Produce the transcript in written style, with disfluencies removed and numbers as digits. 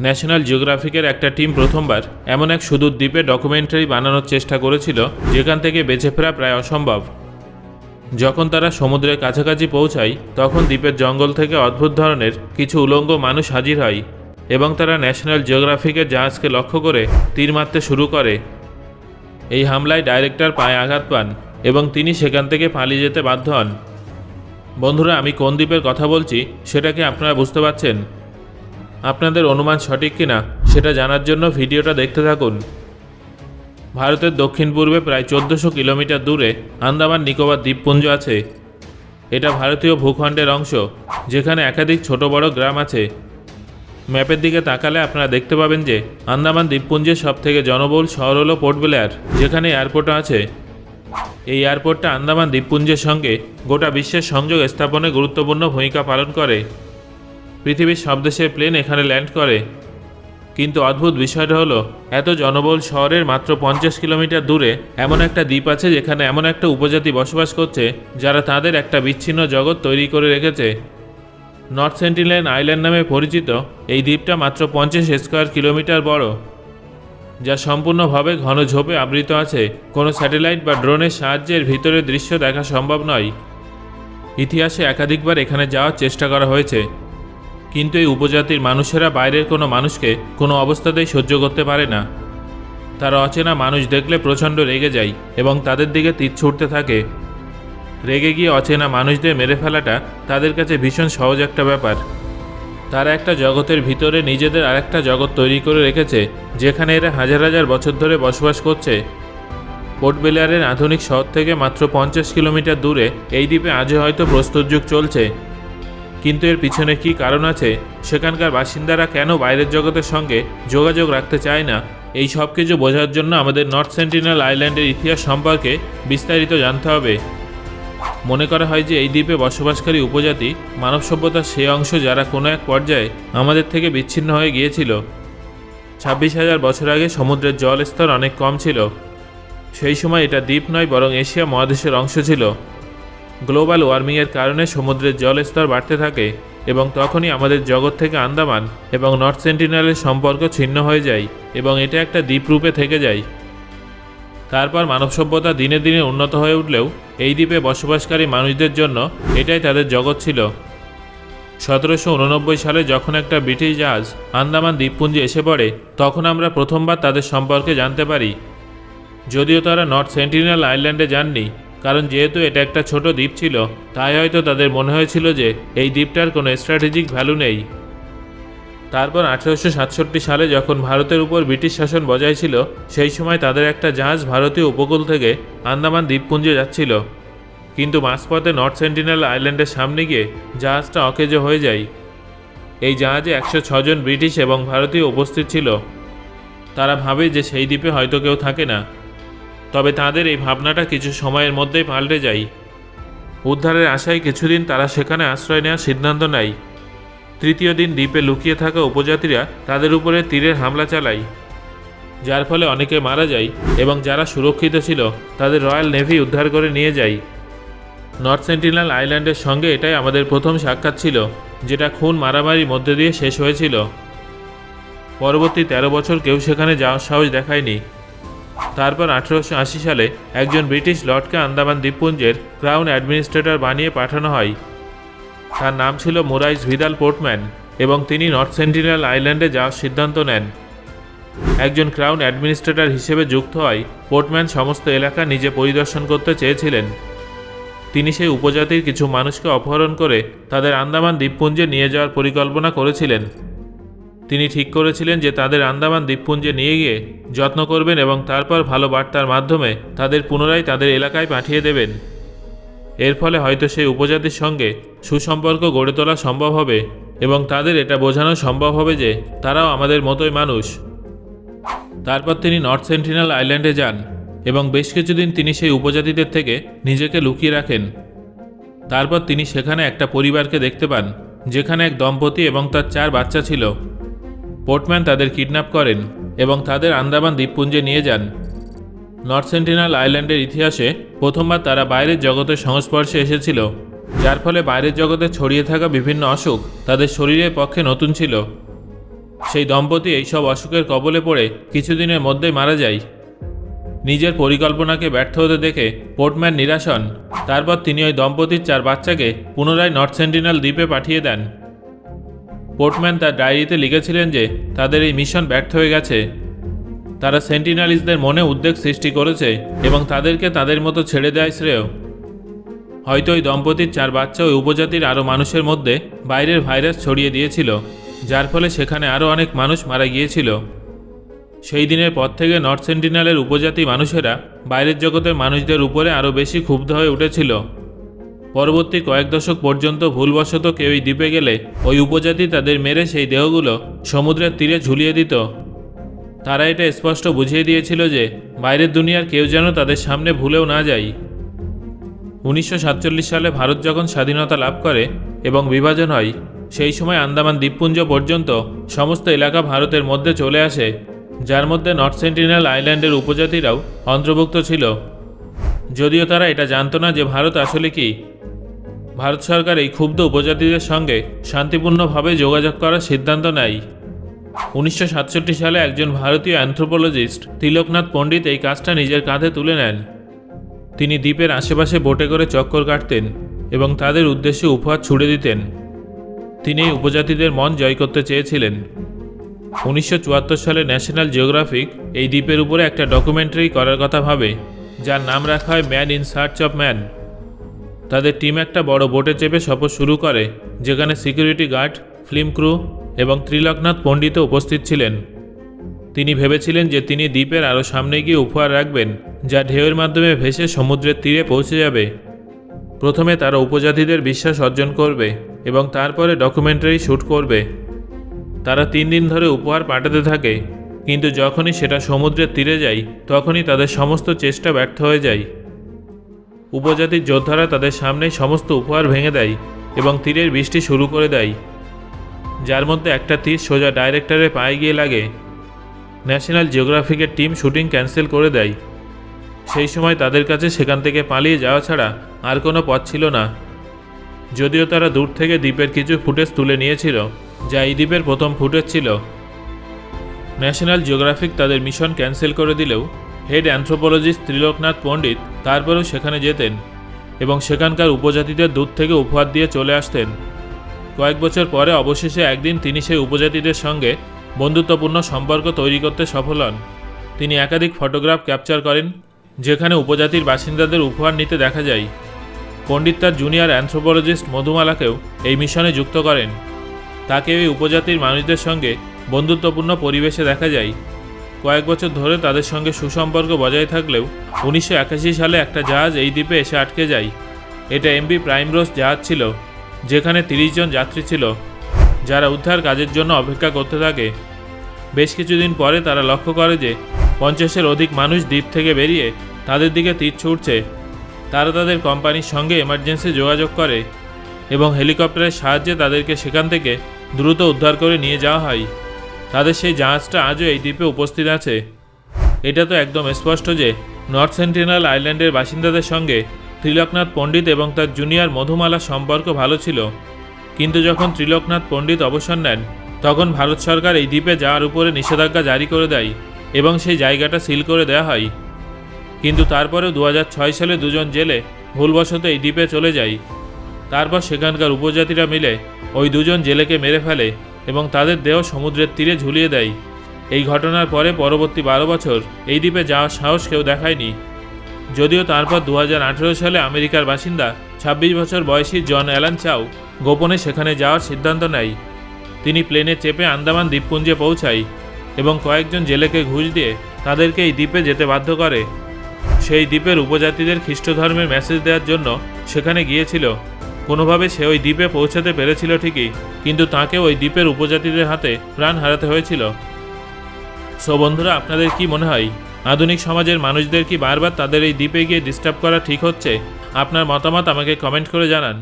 National জিওগ্রাফিকের একটা team প্রথমবার এমন এক সুদূর দ্বীপে ডকুমেন্টারি বানানোর চেষ্টা করেছিল যেখান থেকে বেঁচে ফেরা প্রায় অসম্ভব। যখন তারা সমুদ্রের কাছাকাছি পৌঁছায় তখন দ্বীপের জঙ্গল থেকে অদ্ভুত ধরনের কিছু উলঙ্গ মানুষ হাজির হয় এবং তারা ন্যাশনাল জিওগ্রাফিকের জাহাজকে লক্ষ্য করে তীর মারতে শুরু করে। এই হামলায় ডাইরেক্টর পায়ে আঘাত পান এবং তিনি সেখান থেকে পালিয়ে যেতে বাধ্য হন। বন্ধুরা, আমি কোন দ্বীপের কথা বলছি সেটা কি আপনারা বুঝতে পারছেন? আপনাদের অনুমান সঠিক কিনা সেটা জানার জন্য ভিডিওটা দেখতে থাকুন। ভারতের দক্ষিণ পূর্বে প্রায় 1400 কিলোমিটার দূরে আন্দামান নিকোবর দ্বীপপুঞ্জ আছে। এটা ভারতীয় ভূখণ্ডের অংশ, যেখানে একাধিক ছোট বড় গ্রাম আছে। ম্যাপের দিকে তাকালে আপনারা দেখতে পাবেন যে আন্দামান দ্বীপপুঞ্জের সবথেকে জনবহুল শহর হলো পোর্ট ব্লেয়ার, যেখানে এয়ারপোর্টও আছে। এই এয়ারপোর্টটা আন্দামান দ্বীপপুঞ্জের সঙ্গে গোটা বিশ্বের সংযোগ স্থাপনে গুরুত্বপূর্ণ ভূমিকা পালন করে। পৃথিবীর সব দেশের প্লেন এখানে ল্যান্ড করে। কিন্তু অদ্ভুত বিষয়টা হলো, এত জনবহুল শহরের মাত্র 50 কিলোমিটার দূরে এমন একটা দ্বীপ আছে যেখানে এমন একটা উপজাতি বসবাস করছে যারা তাদের একটা বিচ্ছিন্ন জগৎ তৈরি করে রেখেছে। নর্থ সেন্টিনেল আইল্যান্ড নামে পরিচিত এই দ্বীপটা মাত্র 50 স্কোয়ার কিলোমিটার বড়, যা সম্পূর্ণভাবে ঘন ঝোপে আবৃত আছে। কোনো স্যাটেলাইট বা ড্রোনের সাহায্যের ভিতরের দৃশ্য দেখা সম্ভব নয়। ইতিহাসে একাধিকবার এখানে যাওয়ার চেষ্টা করা হয়েছে, কিন্তু এই উপজাতির মানুষেরা বাইরের কোনো মানুষকে কোনো অবস্থাতেই সহ্য করতে পারে না। তারা অচেনা মানুষ দেখলে প্রচণ্ড রেগে যায় এবং তাদের দিকে তীর ছুটতে থাকে। রেগে গিয়ে অচেনা মানুষদের মেরে ফেলাটা তাদের কাছে ভীষণ সহজ একটা ব্যাপার। তারা একটা জগতের ভিতরে নিজেদের আরেকটা জগৎ তৈরি করে রেখেছে, যেখানে এরা হাজার হাজার বছর ধরে বসবাস করছে। পোর্ট ব্লেয়ারের আধুনিক শহর থেকে মাত্র 50 কিলোমিটার দূরে এই দ্বীপে আজও হয়তো প্রস্তর যুগ চলছে। কিন্তু এর পিছনে কী কারণ আছে, সেখানকার বাসিন্দারা কেন বাইরের জগতের সঙ্গে যোগাযোগ রাখতে চায় না, এই সব কিছু বোঝার জন্য আমাদের নর্থ সেন্টিনেল আইল্যান্ডের ইতিহাস সম্পর্কে বিস্তারিত জানতে হবে। মনে করা হয় যে এই দ্বীপে বসবাসকারী উপজাতি মানব সভ্যতার সেই অংশ যারা কোনো এক পর্যায়ে আমাদের থেকে বিচ্ছিন্ন হয়ে গিয়েছিল। 26,000 বছর আগে সমুদ্রের জল স্তর অনেক কম ছিল। সেই সময় এটা দ্বীপ নয় বরং এশিয়া মহাদেশের অংশ ছিল। গ্লোবাল ওয়ার্মিংয়ের কারণে সমুদ্রের জল স্তর বাড়তে থাকে এবং তখনই আমাদের জগৎ থেকে আন্দামান এবং নর্থ সেন্টিনেলের সম্পর্ক ছিন্ন হয়ে যায় এবং এটা একটা দ্বীপরূপে থেকে যায়। তারপর মানব সভ্যতা দিনে দিনে উন্নত হয়ে উঠলেও এই দ্বীপে বসবাসকারী মানুষদের জন্য এটাই তাদের জগৎ ছিল। 1789 সালে যখন একটা ব্রিটিশ জাহাজ আন্দামান দ্বীপপুঞ্জে এসে পড়ে, তখন আমরা প্রথমবার তাদের সম্পর্কে জানতে পারি। যদিও তারা নর্থ সেন্টিনেল আইল্যান্ডে যাননি, কারণ যেহেতু এটা একটা ছোট দ্বীপ ছিল, তাই হয়তো তাদের মনে হয়েছিল যে এই দ্বীপটার কোনো স্ট্র্যাটেজিক ভ্যালু নেই। তারপর 1867 সালে যখন ভারতের উপর ব্রিটিশ শাসন বজায় ছিল, সেই সময় তাদের একটা জাহাজ ভারতীয় উপকূল থেকে আন্দামান দ্বীপপুঞ্জে যাচ্ছিল। কিন্তু মাঝপথে নর্থ সেন্টিনেল আইল্যান্ডের সামনে গিয়ে জাহাজটা অকেজো হয়ে যায়। এই জাহাজে 106 জন ব্রিটিশ এবং ভারতীয় উপস্থিত ছিল। তারা ভাবে যে সেই দ্বীপে হয়তো কেউ থাকে না, তবে তাদের এই ভাবনাটা কিছু সময়ের মধ্যেই পাল্টে যায়। উদ্ধারের আশায় কিছুদিন তারা সেখানে আশ্রয় নেওয়ার সিদ্ধান্ত নেয়। তৃতীয় দিন দ্বীপে লুকিয়ে থাকা উপজাতিরা তাদের উপরে তীরের হামলা চালায়, যার ফলে অনেকে মারা যায় এবং যারা সুরক্ষিত ছিল তাদের রয়্যাল নেভি উদ্ধার করে নিয়ে যায়। নর্থ সেন্টিনেল আইল্যান্ডের সঙ্গে এটাই আমাদের প্রথম সাক্ষাৎ ছিল, যেটা খুন মারামারির মধ্যে দিয়ে শেষ হয়েছিল। পরবর্তী 13 বছর কেউ সেখানে যাওয়ার সাহস দেখায়নি। তারপর 1880 সালে একজন ব্রিটিশ লর্ডকে আন্দামান দ্বীপপুঞ্জের ক্রাউন অ্যাডমিনিস্ট্রেটর বানিয়ে পাঠানো হয়। তার নাম ছিল মোরাইস ভিদাল পোর্টম্যান এবং তিনি নর্থ সেন্টিনেল আইল্যান্ডে যাওয়ার সিদ্ধান্ত নেন। একজন ক্রাউন অ্যাডমিনিস্ট্রেটর হিসেবে যুক্ত হয় পোর্টম্যান সমস্ত এলাকা নিজে পরিদর্শন করতে চেয়েছিলেন। তিনি সেই উপজাতির কিছু মানুষকে অপহরণ করে তাদের আন্দামান দ্বীপপুঞ্জে নিয়ে যাওয়ার পরিকল্পনা করেছিলেন। তিনি ঠিক করেছিলেন যে তাদের আন্দামান দ্বীপপুঞ্জে নিয়ে গিয়ে যত্ন করবেন এবং তারপর ভালো বার্তার মাধ্যমে তাদের পুনরায় তাদের এলাকায় পাঠিয়ে দেবেন। এর ফলে হয়তো সেই উপজাতির সঙ্গে সুসম্পর্ক গড়ে তোলা সম্ভব হবে এবং তাদের এটা বোঝানো সম্ভব হবে যে তারাও আমাদের মতোই মানুষ। তারপর তিনি নর্থ সেন্টিনেল আইল্যান্ডে যান এবং বেশ কিছুদিন তিনি সেই উপজাতিদের থেকে নিজেকে লুকিয়ে রাখেন। তারপর তিনি সেখানে একটা পরিবারকে দেখতে পান, যেখানে এক দম্পতি এবং তার 4 বাচ্চা ছিল। পোর্টম্যান তাদের কিডন্যাপ করেন এবং তাদের আন্দামান দ্বীপপুঞ্জে নিয়ে যান। নর্থ সেন্টিনেল আইল্যান্ডের ইতিহাসে প্রথমবার তারা বাইরের জগতের সংস্পর্শে এসেছিল, যার ফলে বাইরের জগতে ছড়িয়ে থাকা বিভিন্ন অসুখ তাদের শরীরের পক্ষে নতুন ছিল। সেই দম্পতি এইসব অসুখের কবলে পড়ে কিছুদিনের মধ্যেই মারা যায়। নিজের পরিকল্পনাকে ব্যর্থ হতে দেখে পোর্টম্যান নিরাশ হন। তারপর তিনি ওই দম্পতির 4 বাচ্চাকে পুনরায় নর্থ সেন্টিনেল দ্বীপে পাঠিয়ে দেন। পোর্টম্যান তার ডায়েরিতে লিখেছিলেন যে তাদের এই মিশন ব্যর্থ হয়ে গেছে। তারা সেন্টিনালিজদের মনে উদ্বেগ সৃষ্টি করেছে এবং তাদেরকে তাদের মতো ছেড়ে দেয় শ্রেয়। হয়তো ওই দম্পতির 4 বাচ্চা ওই উপজাতির আরও মানুষের মধ্যে বাইরের ভাইরাস ছড়িয়ে দিয়েছিল, যার ফলে সেখানে আরও অনেক মানুষ মারা গিয়েছিল। সেই দিনের পর থেকে নর্থ সেন্টিনেলের উপজাতি মানুষেরা বাইরের জগতের মানুষদের উপরে আরও বেশি ক্ষুব্ধ হয়ে উঠেছিল। পরবর্তী কয়েক দশক পর্যন্ত ভুলবশত কেউ এই দ্বীপে গেলে ওই উপজাতি তাদের মেরে সেই দেহগুলো সমুদ্রের তীরে ঝুলিয়ে দিত। তারা এটা স্পষ্ট বুঝিয়ে দিয়েছিল যে বাইরের দুনিয়ার কেউ যেন তাদের সামনে ভুলেও না যায়। 1947 সালে ভারত যখন স্বাধীনতা লাভ করে এবং বিভাজন হয়, সেই সময় আন্দামান দ্বীপপুঞ্জ পর্যন্ত সমস্ত এলাকা ভারতের মধ্যে চলে আসে, যার মধ্যে নর্থ সেন্টিনেল আইল্যান্ডের উপজাতিরাও অন্তর্ভুক্ত ছিল। যদিও তারা এটা জানত না যে ভারত আসলে কি। ভারত সরকার এই ক্ষুব্ধ উপজাতিদের সঙ্গে শান্তিপূর্ণভাবে যোগাযোগ করার সিদ্ধান্ত নেয়। 1967 সালে একজন ভারতীয় অ্যানথ্রোপোলজিস্ট তিলকনাথ পণ্ডিত এই কাজটা নিজের কাঁধে তুলে নেন। তিনি দ্বীপের আশেপাশে বোটে করে চক্কর কাটতেন এবং তাদের উদ্দেশ্যে উপহার ছুড়ে দিতেন। তিনি এই উপজাতিদের মন জয় করতে চেয়েছিলেন। 1974 সালে ন্যাশনাল জিওগ্রাফিক এই দ্বীপের উপরে একটা ডকুমেন্টারি করার কথা ভাবে, যার নাম রাখা হয় man in search of man. তাদের টিম একটা বড় বোটে চেপে সফর শুরু করে, যেখানে সিকিউরিটি গার্ড, ফিল্ম ক্রু এবং ত্রিলকনাথ পণ্ডিত উপস্থিত ছিলেন। তিনি ভেবেছিলেন যে তিনি দ্বীপের আরও সামনে গিয়ে উপহার রাখবেন, যা ঢেউয়ের মাধ্যমে ভেসে সমুদ্রের তীরে পৌঁছে যাবে। প্রথমে তারা উপজাতিদের বিশ্বাস অর্জন করবে এবং তারপরে ডকুমেন্টারি শ্যুট করবে। তারা 3 দিন ধরে উপহার পাঠাতে থাকে, কিন্তু যখনই সেটা সমুদ্রের তীরে যায় তখনই তাদের সমস্ত চেষ্টা ব্যর্থ হয়ে যায়। উপজাতির যোদ্ধারা তাদের সামনেই সমস্ত উপহার ভেঙে দেয় এবং তীরের বৃষ্টি শুরু করে দেয়, যার মধ্যে একটা তীর সোজা ডাইরেক্টরের পায়ে গিয়ে লাগে। ন্যাশনাল জিওগ্রাফিকের টিম শুটিং ক্যান্সেল করে দেয়। সেই সময় তাদের কাছে সেখান থেকে পালিয়ে যাওয়া ছাড়া আর কোনো পথ ছিল না। যদিও তারা দূর থেকে দ্বীপের কিছু ফুটেজ তুলে নিয়েছিল, যা এই দ্বীপের প্রথম ফুটেজ ছিল। ন্যাশনাল জিওগ্রাফিক তাদের মিশন ক্যান্সেল করে দিলেও হেড অ্যানথ্রোপোলজিস্ট ত্রিলোকনাথ পণ্ডিত তারপরেও সেখানে যেতেন এবং সেখানকার উপজাতিদের দূর থেকে উপহার দিয়ে চলে আসতেন। কয়েক বছর পরে অবশেষে একদিন তিনি সেই উপজাতিদের সঙ্গে বন্ধুত্বপূর্ণ সম্পর্ক তৈরি করতে সফল হন। তিনি একাধিক ফটোগ্রাফ ক্যাপচার করেন, যেখানে উপজাতির বাসিন্দাদের উপহার নিতে দেখা যায়। পণ্ডিত তার জুনিয়র অ্যানথ্রোপোলজিস্ট মধুমালাকেও এই মিশনে যুক্ত করেন। তাকে এই উপজাতির মানুষদের সঙ্গে বন্ধুত্বপূর্ণ পরিবেশে দেখা যায়। কয়েক বছর ধরে তাদের সঙ্গে সুসম্পর্ক বজায় থাকলেও 1981 সালে একটা জাহাজ এই দ্বীপে এসে আটকে যায়। এটা এমভি প্রাইমরোজ জাহাজ ছিল, যেখানে 30 জন যাত্রী ছিল, যারা উদ্ধার কাজের জন্য অপেক্ষা করতে থাকে। বেশ কিছুদিন পরে তারা লক্ষ্য করে যে 50-এর অধিক মানুষ দ্বীপ থেকে বেরিয়ে তাদের দিকে তীর ছুটছে। তারা তাদের কোম্পানির সঙ্গে এমার্জেন্সি যোগাযোগ করে এবং হেলিকপ্টারের সাহায্যে তাদেরকে সেখান থেকে দ্রুত উদ্ধার করে নিয়ে যাওয়া হয়। তাদের সেই জাহাজটা আজও এই দ্বীপে উপস্থিত আছে। এটা তো একদম স্পষ্ট যে নর্থ সেন্টিনেল আইল্যান্ডের বাসিন্দাদের সঙ্গে ত্রিলোকনাথ পণ্ডিত এবং তার জুনিয়র মধুমালার সম্পর্ক ভালো ছিল। কিন্তু যখন ত্রিলোকনাথ পণ্ডিত অবসর নেন, তখন ভারত সরকার এই দ্বীপে যাওয়ার উপরে নিষেধাজ্ঞা জারি করে দেয় এবং সেই জায়গাটা সিল করে দেওয়া হয়। কিন্তু তারপরেও 2006 সালে 2 জন জেলে ভুলবশত এই দ্বীপে চলে যায়। তারপর সেখানকার উপজাতিরা মিলে ওই 2 জন জেলেকে মেরে ফেলে এবং তাদের দেহ সমুদ্রের তীরে ঝুলিয়ে দেয়। এই ঘটনার পরে পরবর্তী 12 বছর এই দ্বীপে যাওয়ার সাহস কেউ দেখায়নি। যদিও তারপর 2018 সালে আমেরিকার বাসিন্দা 26 বছর বয়সী জন অ্যালান চাও গোপনে সেখানে যাওয়ার সিদ্ধান্ত নেয়। তিনি প্লেনে চেপে আন্দামান দ্বীপপুঞ্জে পৌঁছায় এবং কয়েকজন জেলেকে ঘুষ দিয়ে তাদেরকে এই দ্বীপে যেতে বাধ্য করে। সেই দ্বীপের উপজাতিদের খ্রিস্ট ধর্মের মেসেজ দেওয়ার জন্য সেখানে গিয়েছিল। কোনোভাবে সে ওই দ্বীপে পৌঁছাতে পেরেছিল ঠিকই, কিন্তু তাকে ওই দ্বীপের উপজাতিদের হাতে প্রাণ হারাতে হয়েছিল। সো বন্ধুরা, আপনাদের কি মনে হয়, আধুনিক সমাজের মানুষদের কি বারবার তাদের এই দ্বীপে গিয়ে ডিস্টার্ব করা ঠিক হচ্ছে? আপনার মতামত আমাকে কমেন্ট করে জানান।